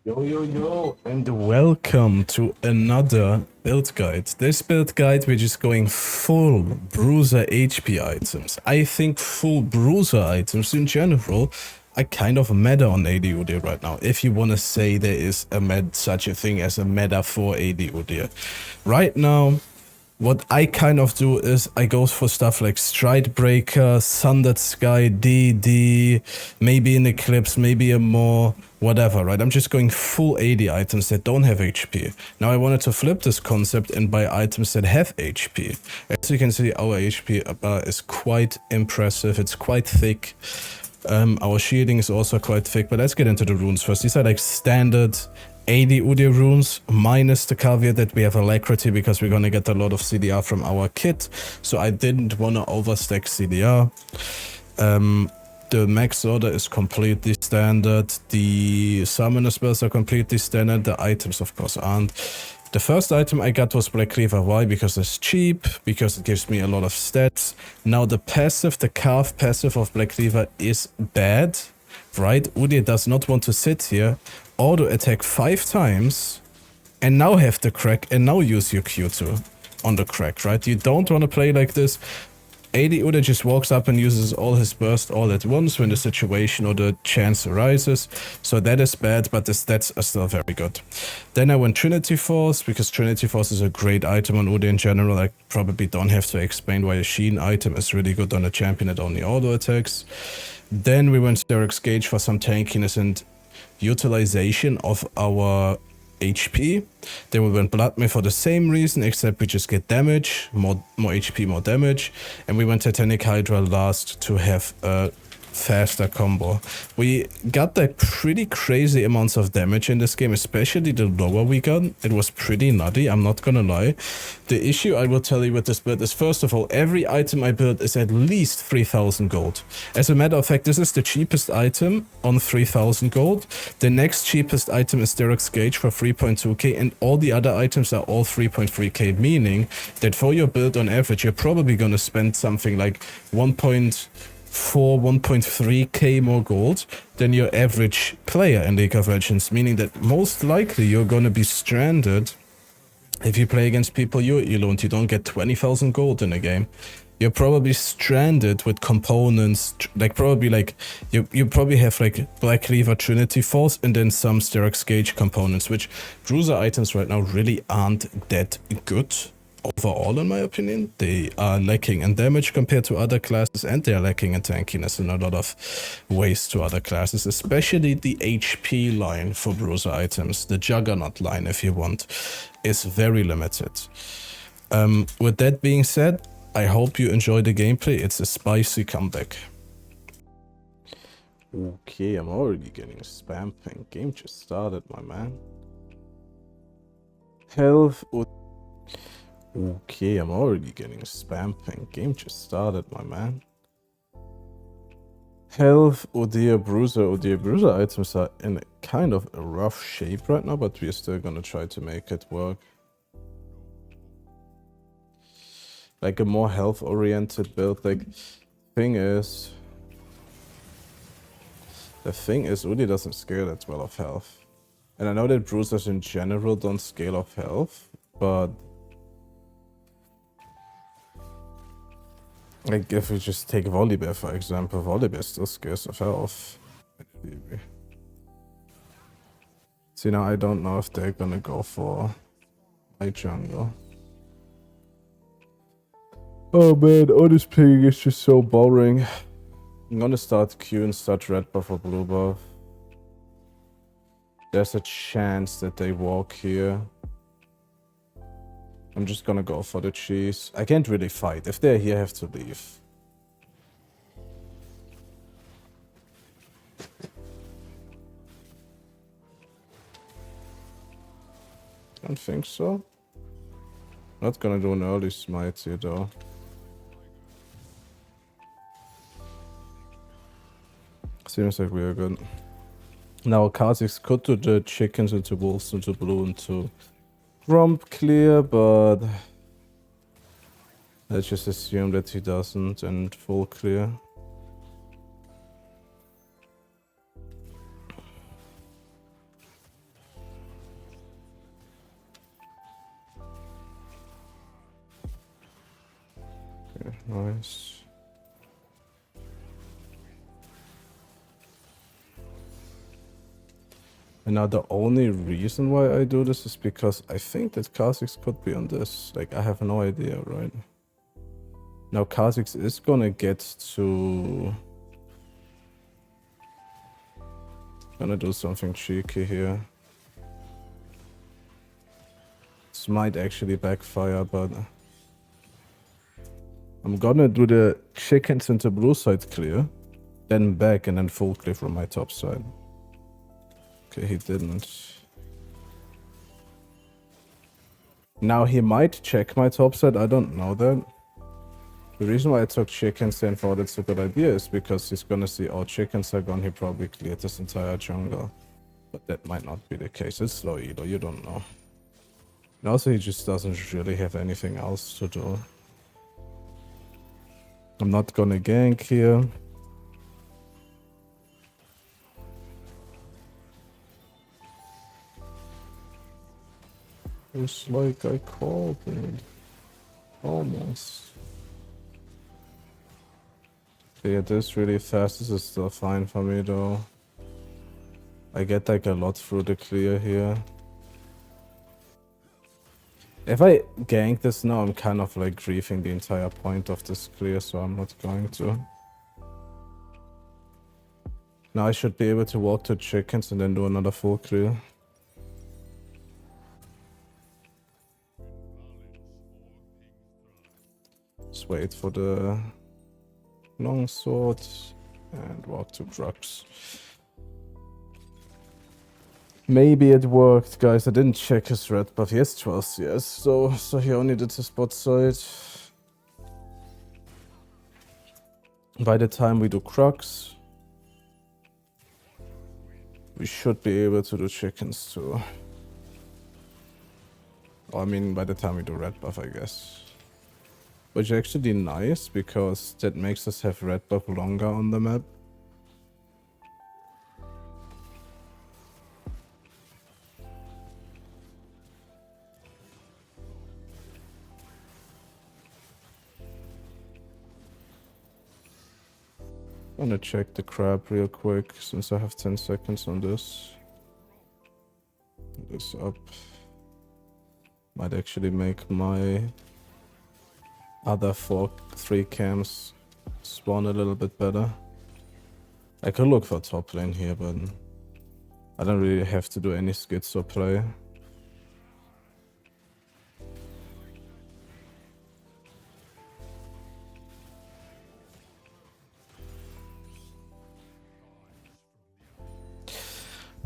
Yo, and welcome to another build guide. This build guide, we're just going full bruiser HP items. I think full bruiser items in general are kind of meta on AD right now. If you want to say there is such a thing as a meta for AD. Right now, what I kind of do is I go for stuff like Stridebreaker, Sundered Sky, DD, maybe an Eclipse, maybe a more, whatever, right? I'm just going full AD items that don't have HP. Now I wanted to flip this concept and buy items that have HP. As you can see, our HP bar is quite impressive. It's quite thick. Our shielding is also quite thick, but let's get into the runes first. These are like standard AD runes, minus the caveat that we have Alacrity because we're gonna get a lot of CDR from our kit. So I didn't want to overstack CDR. The max order is completely standard. The summoner spells are completely standard. The items, of course, aren't. The first item I got was Black Cleaver. Why? Because it's cheap, because it gives me a lot of stats. Now the passive, the carve passive of Black Cleaver is bad, right? Udyr does not want to sit here, auto attack 5 times, and now have the crack, and now use your Q2 on the crack, right? You don't want to play like this. AD Udyr just walks up and uses all his burst all at once when the situation or the chance arises. So that is bad, but the stats are still very good. Then I went Trinity Force, because Trinity Force is a great item on Udyr in general. I probably don't have to explain why a Sheen item is really good on a champion that only auto attacks. Then we went Sterak's Gauge for some tankiness and utilization of our HP. Then we went Bloodmare for the same reason, except we just get damage, more HP, more damage. And we went Titanic Hydra last to have a faster combo. We got like pretty crazy amounts of damage in this game, especially the lower we got. It was pretty nutty, I'm not gonna lie. The issue I will tell you with this build is, first of all, every item I build is at least 3000 gold. As a matter of fact, this is the cheapest item on 3000 gold. The next cheapest item is Sterak's Gauge for 3.2k, and all the other items are all 3.3k, meaning that for your build on average, you're probably gonna spend something like 1.3k more gold than your average player in League of Legends, meaning that most likely you're gonna be stranded. If you play against people you don't get 20,000 gold in a game. You're probably stranded with components, like probably like, you probably have like Black Cleaver, Trinity Force, and then some Sterak's Gauge components, which bruiser items right now really aren't that good. Overall, in my opinion, they are lacking in damage compared to other classes, and they are lacking in tankiness in a lot of ways to other classes, especially the HP line for bruiser items, the Juggernaut line if you want, is very limited. With that being said, I hope you enjoy the gameplay. It's a spicy comeback. Okay, I'm already getting spam ping. Game just started, my man. Health. Okay, I'm already getting spam ping. Game just started, my man. Health, Udyr, Bruiser. Udyr, Bruiser items are in kind of a rough shape right now, but we're still gonna try to make it work. Like a more health-oriented build. Like, the thing is, Udyr doesn't scale that well of health. And I know that Bruisers in general don't scale off health, but like, if we just take Volibear, for example, Volibear still scares of health. See, now I don't know if they're gonna go for my jungle. Oh man, all this pinging is just so boring. I'm gonna start Q and start red buff or blue buff. There's a chance that they walk here. I'm just gonna go for the cheese. I can't really fight. If they're here, I have to leave. I don't think so. Not gonna do an early smite here though. Seems like we are good. Now Kha'Zix could do the chickens into wolves, into blue, into Gromp clear, but let's just assume that he doesn't and full clear. Okay, nice. And now the only reason why I do this is because I think that Kha'Zix could be on this. Like, I have no idea, right? Now Kha'Zix is gonna get to... Gonna do something cheeky here. This might actually backfire, but... I'm gonna do the chickens into blue side clear. Then back and then full clear from my top side. Okay, he didn't. Now he might check my top side, I don't know that. The reason why I took chickens and thought it's a good idea is because he's gonna see, oh, chickens are gone, he probably cleared this entire jungle. But that might not be the case. It's slow either, you don't know. And also he just doesn't really have anything else to do. I'm not gonna gank here. It's like I called it. Almost. Yeah, this really fast. This is still fine for me though. I get like a lot through the clear here. If I gank this now, I'm kind of like griefing the entire point of this clear, so I'm not going to. Now I should be able to walk to chickens and then do another full clear. Just wait for the long sword and walk to drugs. Maybe it worked, guys. I didn't check his red buff. He has 12 CS, so he only did his bot side. By the time we do Crux, we should be able to do chickens too. I mean, by the time we do red buff, I guess. Which is actually nice, because that makes us have red buff longer on the map. I'm gonna check the crab real quick, since I have 10 seconds on this. This up. Might actually make my other 3 camps spawn a little bit better. I could look for top lane here, but I don't really have to do any schizo play.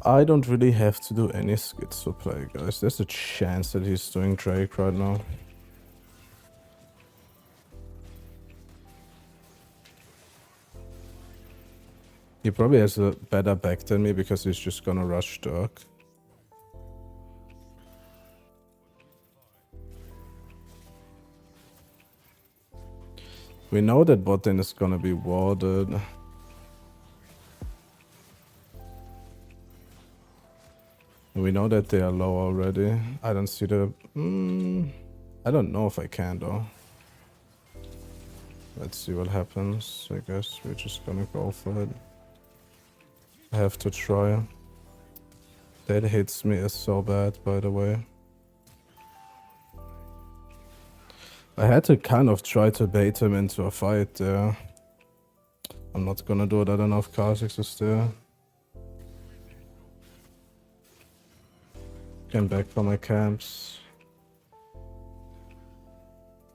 I don't really have to do any schizo play, guys. There's a chance that he's doing Drake right now. He probably has a better back than me because he's just gonna rush Dirk. We know that bot lane is gonna be warded. We know that they are low already. I don't see the... I don't know if I can though. Let's see what happens. I guess we're just gonna go for it. I have to try. That hits me is so bad, by the way. I had to kind of try to bait him into a fight there. I'm not gonna do that enough. Kha'Zix is there. Came back for my camps.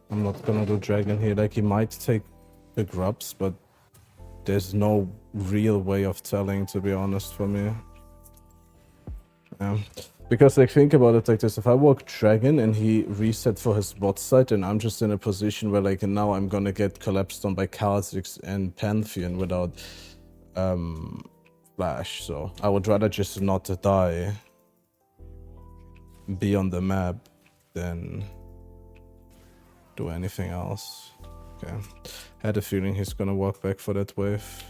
I'm not gonna do dragon here. Like, he might take the grubs, but there's no real way of telling, to be honest, for me. Yeah. Because, like, think about it like this. If I walk dragon and he reset for his bot side, then I'm just in a position where, like, now I'm gonna get collapsed on by Kha'Zix and Pantheon without flash. So I would rather just not die, be on the map, than do anything else. Okay. Had a feeling he's gonna walk back for that wave.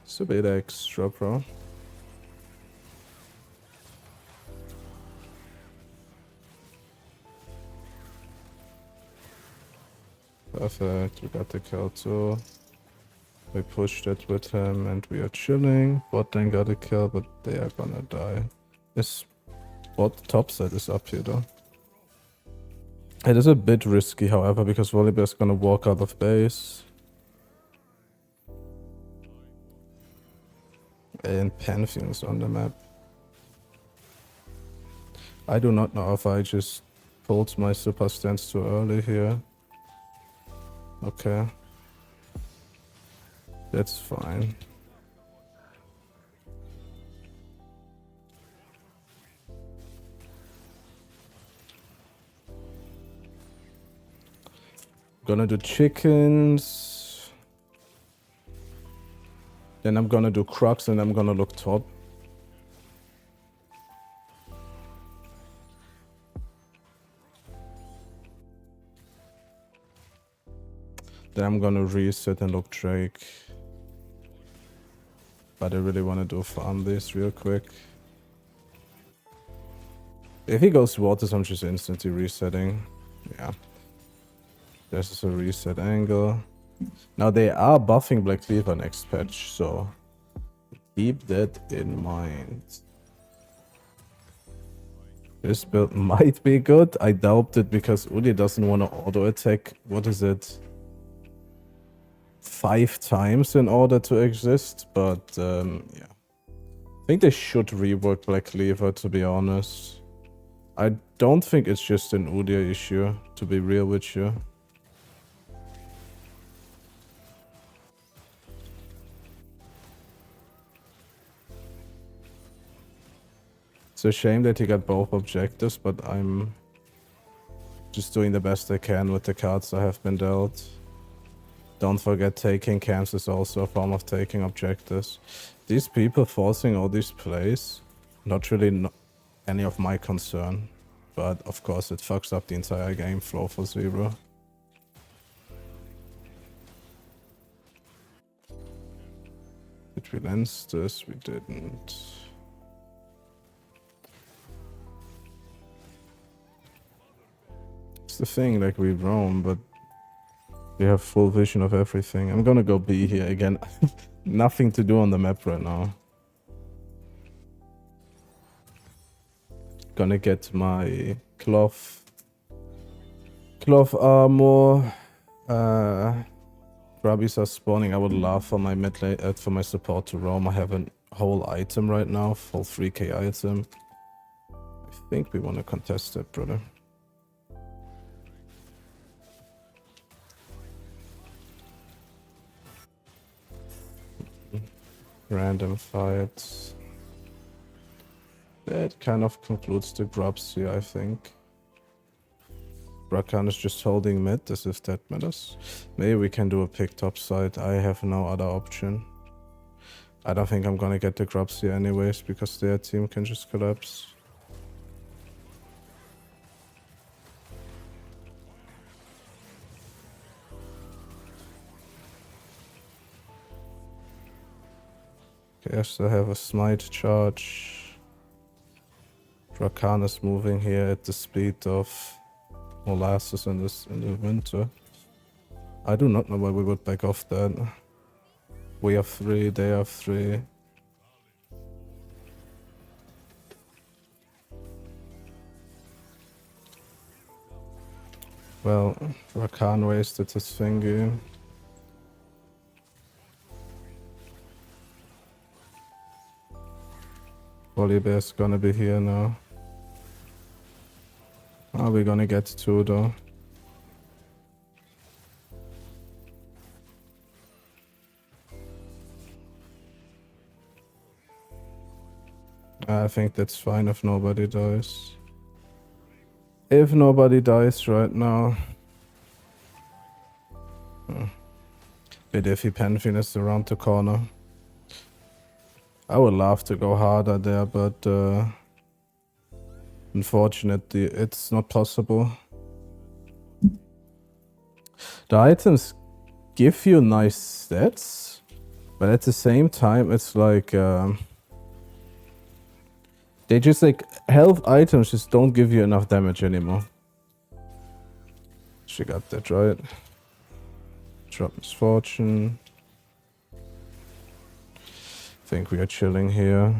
It's a bit extra, bro. Perfect, we got the kill too. We pushed it with him and we are chilling. Bot lane got a kill, but they are gonna die. This bot top side is up here though. It is a bit risky, however, because Volibear is gonna walk out of base. And Pantheon is on the map. I do not know if I just pulled my super stance too early here. Okay. That's fine. Gonna do chickens. Then I'm gonna do Crocs and I'm gonna look top. Then I'm gonna reset and look Drake. But I really wanna do farm this real quick. If he goes waters, I'm just instantly resetting. Yeah. This is a reset angle. Now they are buffing Black Cleaver next patch, so keep that in mind. This build might be good. I doubt it because Uli doesn't want to auto attack. What is it? 5 times in order to exist, but yeah. I think they should rework Black Cleaver, to be honest. I don't think it's just an Udyr issue, to be real with you. It's a shame that he got both objectives, but I'm just doing the best I can with the cards I have been dealt. Don't forget, taking camps is also a form of taking objectives. These people forcing all these plays, not really any of my concern. But of course it fucks up the entire game flow for Zero. Did we lens this? We didn't. It's the thing, like we roam, but we have full vision of everything. I'm gonna go B here again. Nothing to do on the map right now. Gonna get my cloth armor. Grubbies are spawning. I would love for my mid lane, for my support to roam. I have a whole item right now, full 3k item. I think we want to contest it, brother. Random fights. That kind of concludes the grubs here, I think. Rakan is just holding mid, as if that matters. Maybe we can do a pick top side. I have no other option. I don't think I'm gonna get the grubs here anyways, because their team can just collapse. Okay, I still have a smite charge. Rakan is moving here at the speed of molasses in the winter. I do not know why we would back off that. We have 3, they have 3. Well, Rakan wasted his thingy. Volibear's gonna be here now. Oh, we're gonna get 2 though. I think that's fine if nobody dies. If nobody dies right now. But if he Pantheon is around the corner. I would love to go harder there, but unfortunately it's not possible. The items give you nice stats, but at the same time it's like they just like health items just don't give you enough damage anymore. She got that right. Drop Misfortune. Think we are chilling here.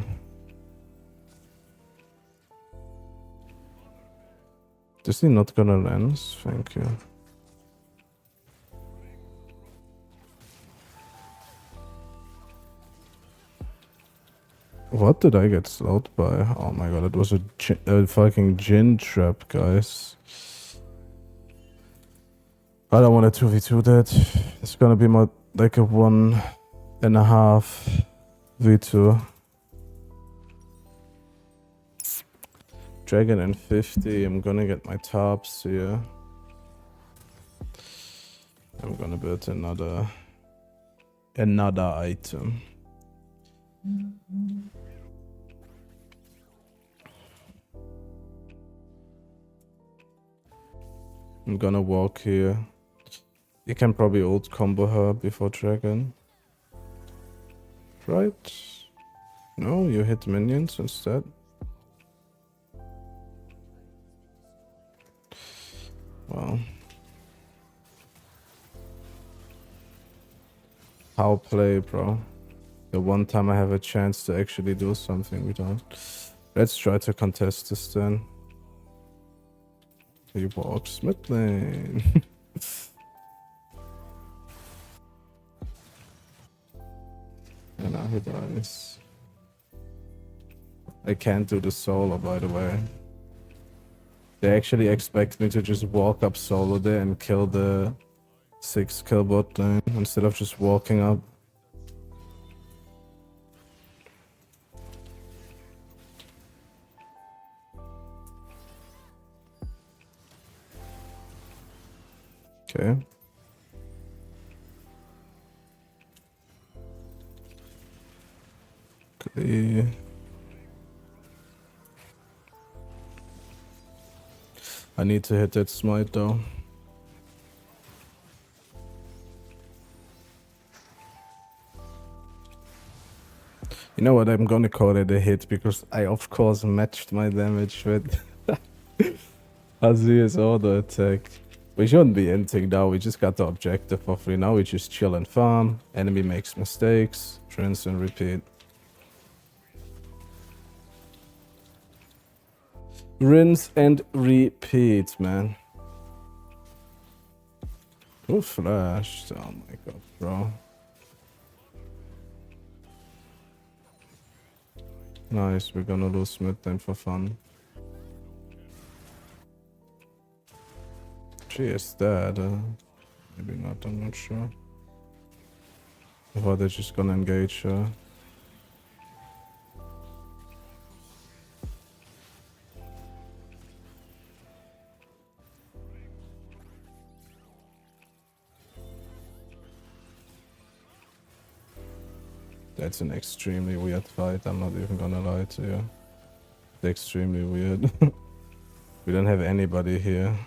Is he not gonna lens? Thank you. What did I get slowed by? Oh my god, it was a fucking Jin trap, guys. I don't want to 2v2 that. It's gonna be more like a 1.5 v2. Dragon and 50. I'm gonna get my tops here. I'm gonna build another item. I'm gonna walk here. You can probably ult combo her before dragon. Right? No, you hit minions instead. Well. How play, bro. The one time I have a chance to actually do something, we don't. Let's try to contest this then. He walks mid lane. And now he dies. I can't do the solo, by the way. They actually expect me to just walk up solo there and kill the 6 kill bot lane instead of just walking up. Okay. Okay. I need to hit that smite though. You know what, I'm gonna call it a hit because I of course matched my damage with Azir's auto attack. We shouldn't be inting now, we just got the objective for free. Now we just chill and farm. Enemy makes mistakes, rinse and repeat. Rinse and repeat, man. Who flashed? Oh my god, bro. Nice, we're gonna lose mid then for fun. She is dead. Maybe not, I'm not sure. Or they're just gonna engage her. That's an extremely weird fight, I'm not even gonna lie to you. It's extremely weird. We don't have anybody here.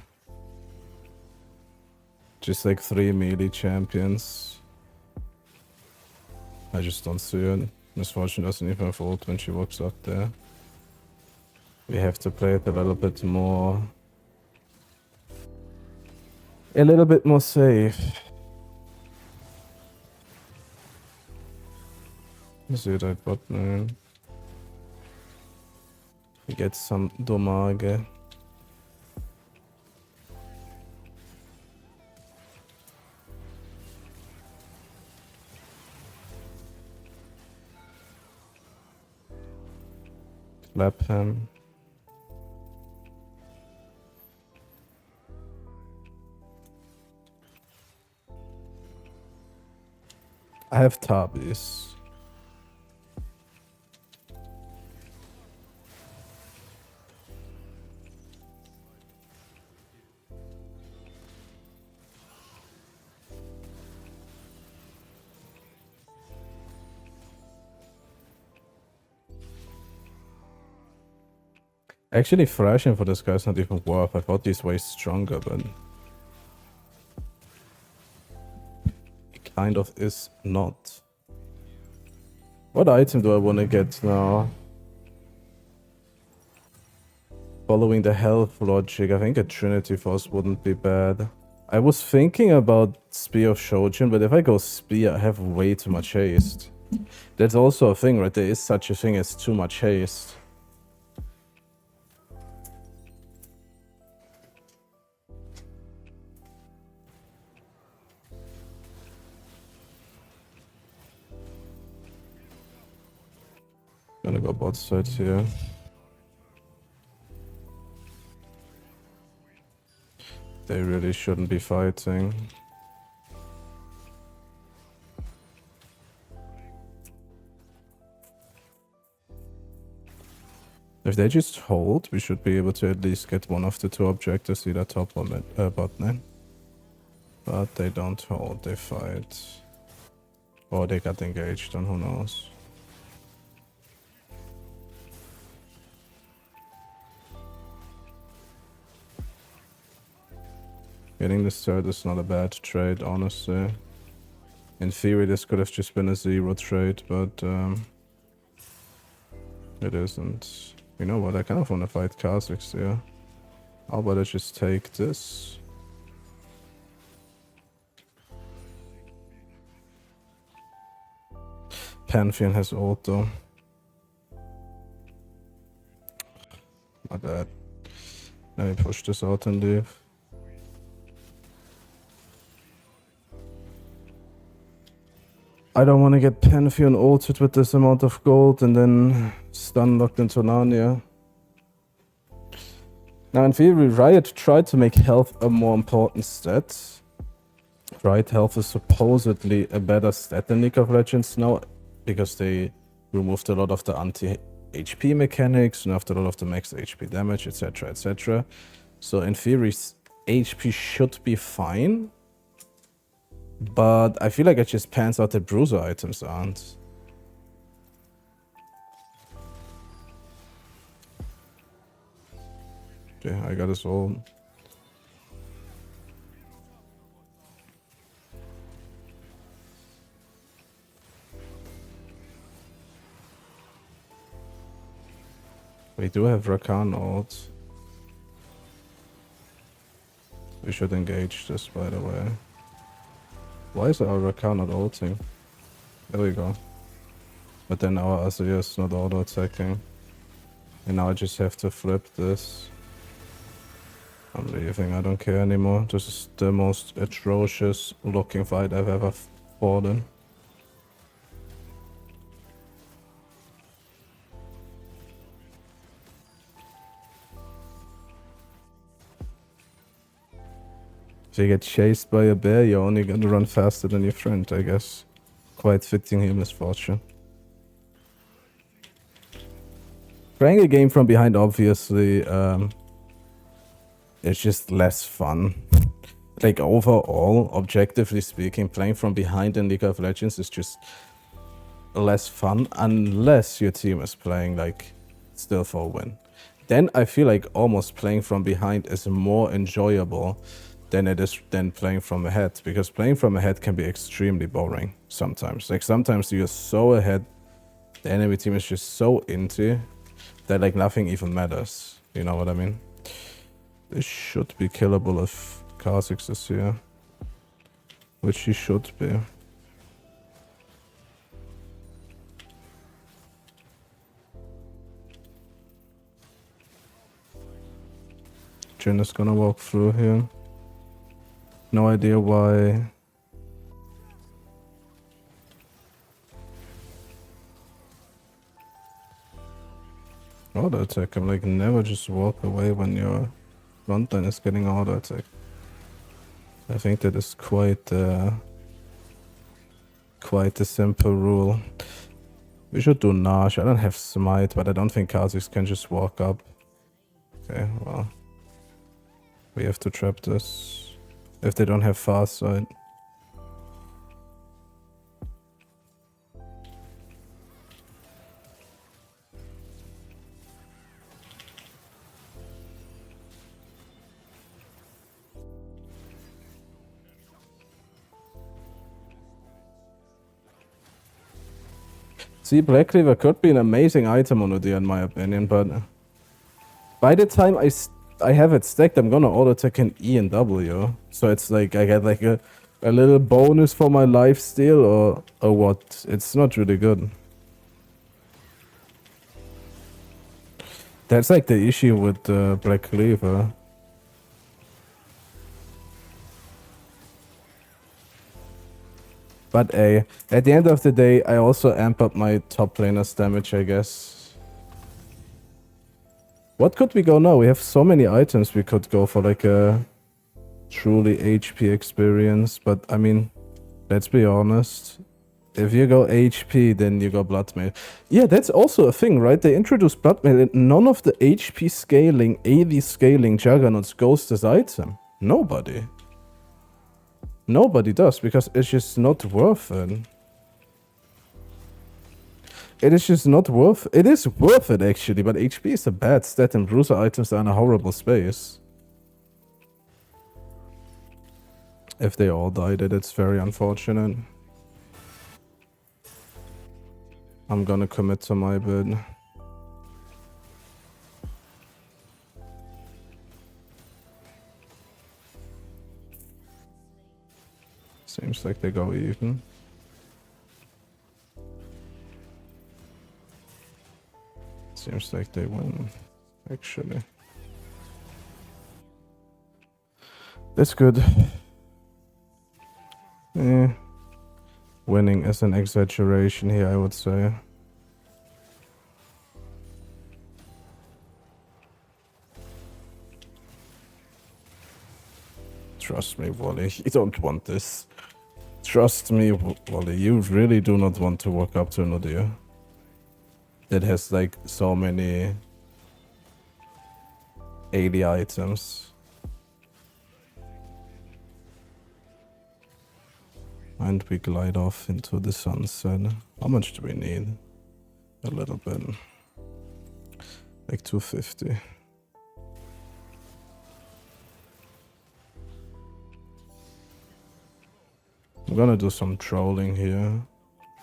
Just like 3 melee champions. I just don't see it. Misfortune doesn't even have ult when she walks up there. We have to play it a little bit more... a little bit more safe. See that bot man. We get some damage. Slap him. I have tabis. Actually, thrashing for this guy is not even worth. I thought he's way stronger, but he kind of is not. What item do I want to get now? Following the health logic, I think a Trinity Force wouldn't be bad. I was thinking about Spear of Shojin, but if I go Spear, I have way too much haste. That's also a thing, right? There is such a thing as too much haste. Gonna go bot side here. They really shouldn't be fighting. If they just hold, we should be able to at least get one of the two objectives, either top or bot lane. But they don't hold, they fight. Or they got engaged, and who knows. Getting this third is not a bad trade, honestly. In theory, this could have just been a 0 trade, but it isn't. You know what, I kind of want to fight Kha'Zix here. How about I just take this? Pantheon has ult though. My bad. Let me push this out and leave. I don't want to get Pantheon ulted with this amount of gold and then stun locked into Narnia. Now in theory, Riot tried to make health a more important stat. Riot health is supposedly a better stat in League of Legends now, because they removed a lot of the anti-HP mechanics, nerfed a lot of the max HP damage, etc, etc. So in theory, HP should be fine. But I feel like it just pans out that bruiser items aren't. Okay, I got his ult. We do have Rakan ult. We should engage this, by the way. Why is our Rakan not ulting? There we go. But then our Azir is not auto-attacking. And now I just have to flip this. I'm leaving, I don't care anymore. This is the most atrocious looking fight I've ever fought in. If you get chased by a bear, you're only gonna run faster than your friend, I guess. Quite fitting here, misfortune. Playing a game from behind, obviously, it's just less fun. Like, overall, objectively speaking, playing from behind in League of Legends is just less fun, unless your team is playing, like, still for a win. Then I feel like almost playing from behind is more enjoyable than it is than playing from ahead, because playing from ahead can be extremely boring sometimes. Like, sometimes you're so ahead, the enemy team is just so into that, like, nothing even matters. You know what I mean? This should be killable if Kha'Zix is here, which he should be. Jhin is gonna walk through here. No idea why. Auto attack. I'm like, never just walk away when your front line is getting auto attack. I think that is quite a simple rule. We should do Nash. I don't have Smite, but I don't think Kha'Zix can just walk up. Okay, well. We have to trap this. If they don't have fast side. See, Black Cleaver could be an amazing item on Udyr in my opinion, but by the time I I have it stacked. I'm gonna auto attack an E and W. So it's like I get like a little bonus for my lifesteal or what? It's not really good. That's like the issue with Black Cleaver. But at the end of the day, I also amp up my top laner's damage, I guess. What could we go now? We have so many items we could go for like a truly HP experience. But I mean, let's be honest. If you go HP, then you go Bloodmail. Yeah, that's also a thing, right? They introduced Bloodmail and none of the HP scaling, AD scaling Juggernauts goes this item. Nobody. Nobody does, because it's just not worth it. It is just not worth it. It is worth it, actually, but HP is a bad stat and bruiser items are in a horrible space. If they all died, it's very unfortunate. I'm gonna commit to my bid. Seems like they go even. Seems like they win, actually. That's good. Eh. Winning is an exaggeration here, I would say. Trust me, Wally, you don't want this. Trust me, Wally, you really do not want to walk up to an audio that has like so many 80 items. And we glide off into the sunset. How much do we need? A little bit. Like 250. I'm gonna do some trolling here.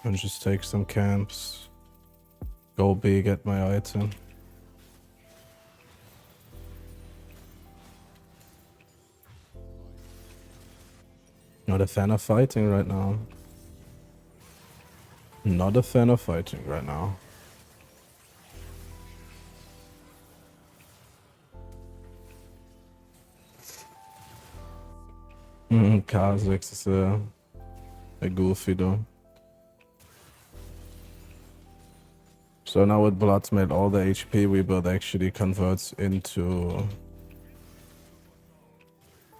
And just take some camps. Go big at my item. Not a fan of fighting right now. Not a fan of fighting right now. Kha'Zix is a goofy though. So now with Bloodmail, all the HP we build actually converts into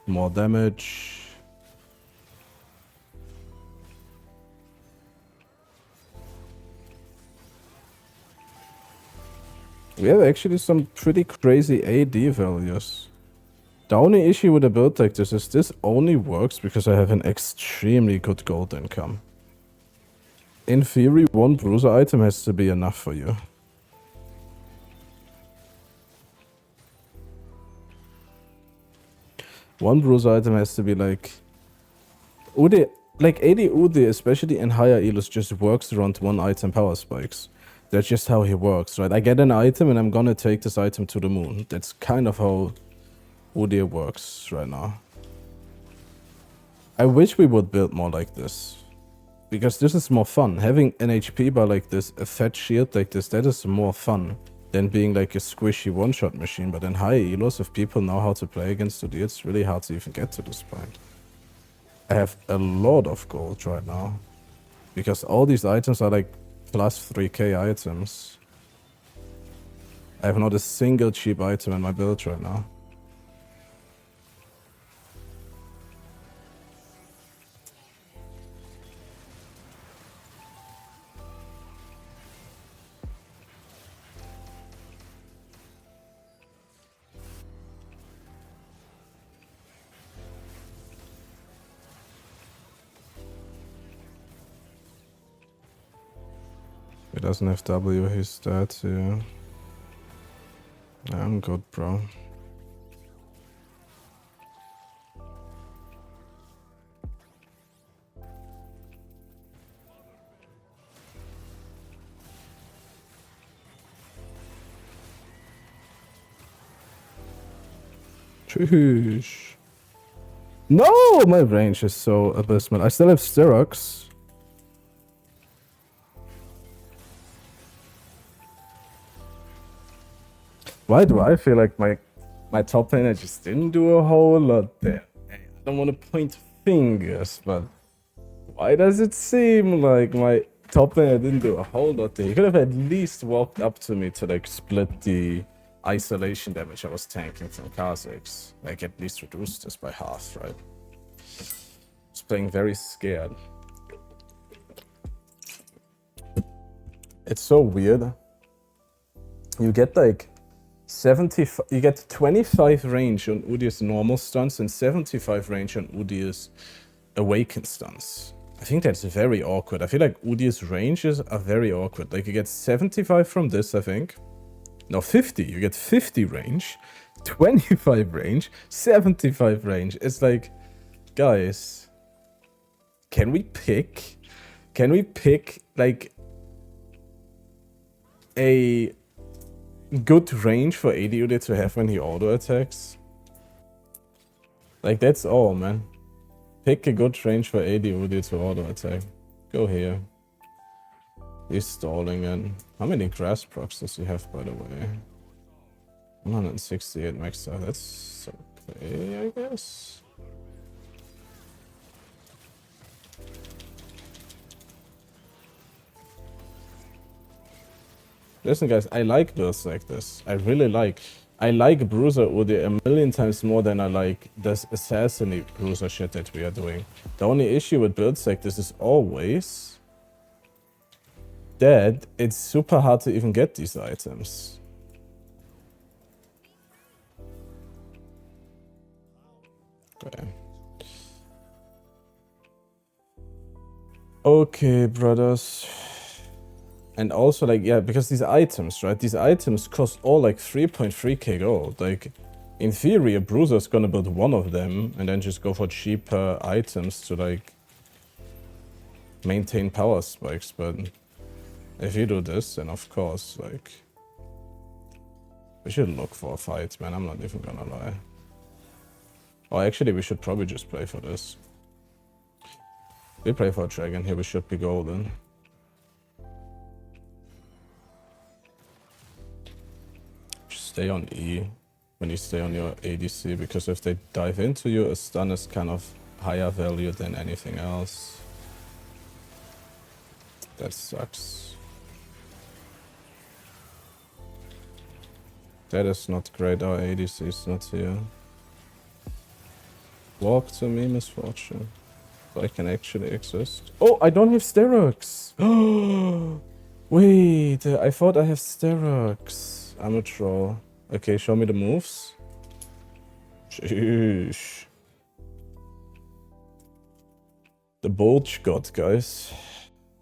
more damage. We have actually some pretty crazy AD values. The only issue with a build like this only works because I have an extremely good gold income. In theory, one bruiser item has to be enough for you. One bruiser item has to be like... Ude, like AD Ude, especially in higher elos, just works around one item power spikes. That's just how he works, right? I get an item and I'm gonna take this item to the moon. That's kind of how Ude works right now. I wish we would build more like this. Because this is more fun. Having an HP bar like this, a fat shield like this, that is more fun than being like a squishy one-shot machine. But in high elos, if people know how to play against Ude, it's really hard to even get to this point. I have a lot of gold right now. Because all these items are like plus 3k items. I have not a single cheap item in my build right now. He doesn't have W, he's dead, yeah. I'm good, bro. Sheesh. No, my range is so abysmal. I still have Styrox. Why do I feel like my top laner just didn't do a whole lot there? I don't want to point fingers, but why does it seem like my top laner didn't do a whole lot there? He could have at least walked up to me to like split the isolation damage I was tanking from Kha'Zix. Like at least reduce this by half, right? I was playing very scared. It's so weird. You get like 75, you get 25 range on Udyr's normal stunts and 75 range on Udyr's awakened stunts. I think that's very awkward. I feel like Udyr's ranges are very awkward. Like you get 75 from this, I think. No, 50. You get 50 range, 25 range, 75 range. It's like, guys, can we pick like a good range for AD Udyr to have when he auto attacks? Like that's all, man. Pick a good range for AD Udyr to auto attack. Go here. He's stalling it. How many grass procs does he have, by the way? 168 max out. That's okay, I guess. Listen, guys, I like builds like this. I really like. I like Bruiser Udyr a million times more than I like this assassin Bruiser shit that we are doing. The only issue with builds like this is always that it's super hard to even get these items. Okay. Okay, brothers. And also, like, yeah, because these items, right? These items cost all like 3.3k gold. Like, in theory, a bruiser's gonna build one of them and then just go for cheaper items to, like, maintain power spikes. But if you do this, then of course, like, we should look for a fight, man. I'm not even gonna lie. Oh, actually, we should probably just play for this. We play for a dragon here, we should be golden. Stay on E when you stay on your ADC, because if they dive into you, a stun is kind of higher value than anything else. That sucks. That is not great, our ADC is not here. Walk to me, misfortune. So I can actually exist. Oh, I don't have Styrox! Wait, I thought I have Styrox. I'm a troll. Okay, show me the moves. Sheesh. The Bulge God, guys.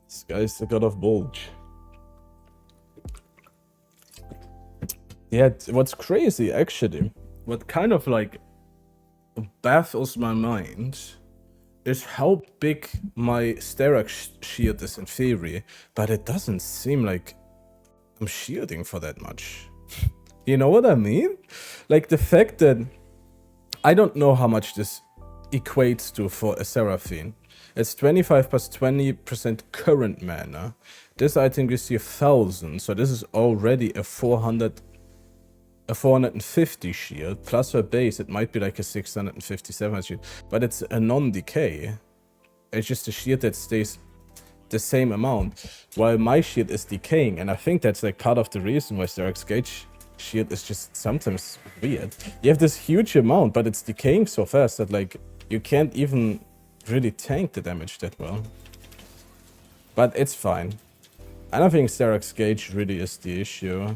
This guy's the god of Bulge. Yeah, what's crazy, actually, what kind of, like, baffles my mind is how big my Styrox shield is in theory, but it doesn't seem like I'm shielding for that much. You know what I mean? Like the fact that I don't know how much this equates to for a Seraphine. It's 25 plus 20% current mana. This item gives you 1000, so this is already a 450 shield. Plus her base, it might be like a 657 shield, but it's a non-decay. It's just a shield that stays the same amount, while my shield is decaying, and I think that's like part of the reason why Styrox Gage shield is just sometimes weird. You have this huge amount, but it's decaying so fast that like you can't even really tank the damage that well. But it's fine. I don't think Styrox Gage really is the issue.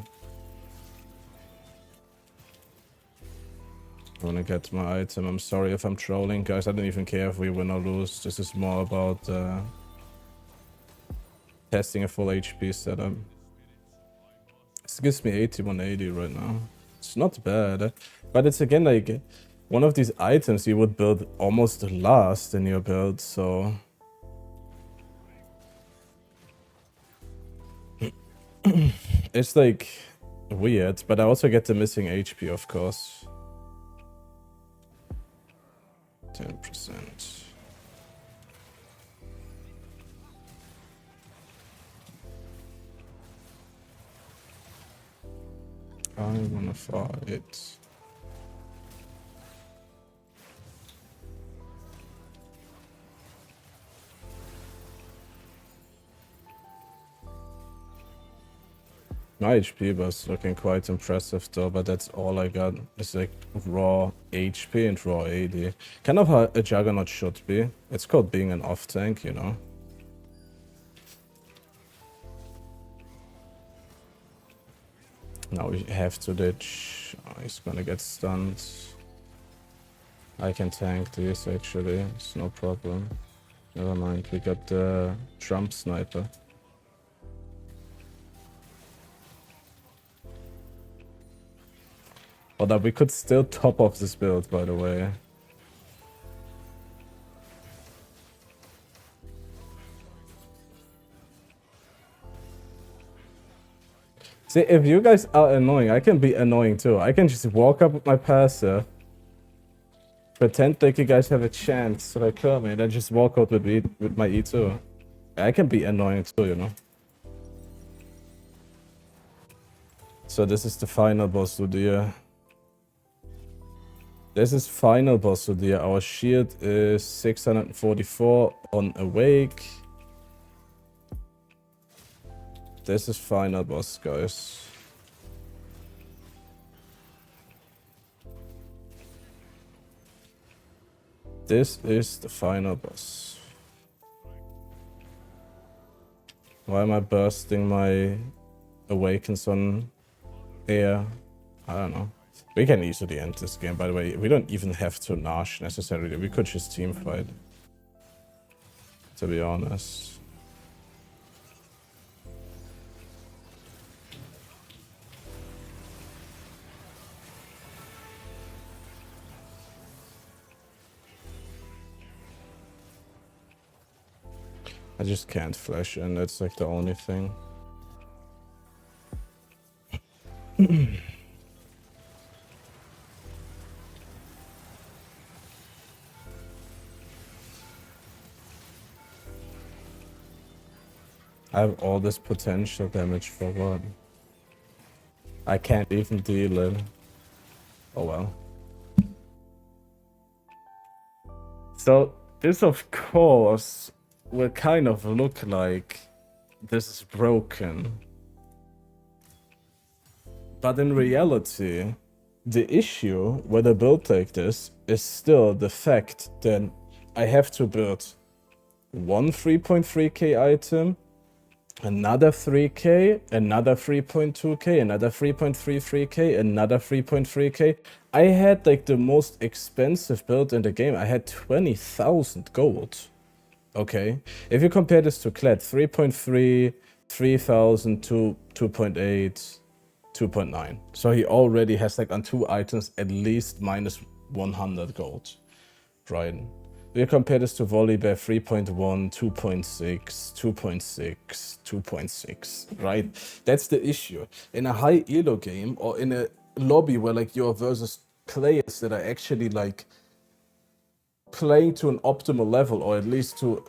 I wanna get my item. I'm sorry if I'm trolling, guys. I don't even care if we win or lose. This is more about testing a full HP setup. This gives me 8180 right now. It's not bad, but it's again like one of these items you would build almost last in your build, so it's like weird, but I also get the missing HP, of course. 10%. I wanna fight. My HP was looking quite impressive though, but that's all I got. It's like raw HP and raw AD. Kind of how a Juggernaut should be. It's called being an off-tank, you know? Now we have to ditch. Oh, he's gonna get stunned. I can tank this actually, it's no problem. Never mind, we got the Trump sniper. Although we could still top off this build, by the way. See, if you guys are annoying, I can be annoying too. I can just walk up with my passer, pretend like you guys have a chance to like kill me, and then just walk out with my E2. I can be annoying too, you know. So this is the final boss of the year. This is final boss of the year. Our shield is 644 on awake. This is final boss, guys. This is the final boss. Why am I bursting my awakens on air? I don't know. We can easily end this game, by the way. We don't even have to Nash necessarily. We could just team fight. To be honest. I just can't flash, and that's like the only thing. I have all this potential damage for what? I can't even deal it. Oh well. So this of course will kind of look like this is broken. But in reality, the issue with a build like this is still the fact that I have to build one 3.3k item, another 3k, another 3.2k, another 3.33k, another 3.3k. I had like the most expensive build in the game. I had 20,000 gold. Okay, if you compare this to Kled, 3.3, 3,000 to 2.8, 2.9. So he already has like on 2 items at least minus 100 gold, right? If you compare this to Volibear, 3.1, 2.6, 2.6, 2.6, right? That's the issue. In a high elo game or in a lobby where like you're versus players that are actually like playing to an optimal level, or at least to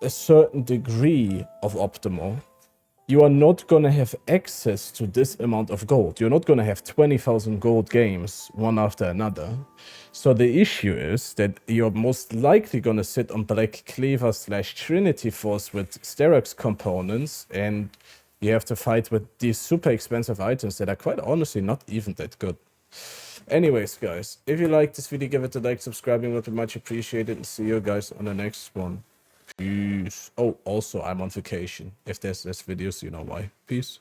a certain degree of optimal, you are not going to have access to this amount of gold. You're not going to have 20,000 gold games one after another. So the issue is that you're most likely going to sit on Black Cleaver / Trinity Force with Sterox components, and you have to fight with these super expensive items that are quite honestly not even that good. Anyways, guys, if you like this video, give it a like, subscribing would be much appreciated, and see you guys on the next one. Peace. Oh, also, I'm on vacation. If there's less videos, you know why. Peace.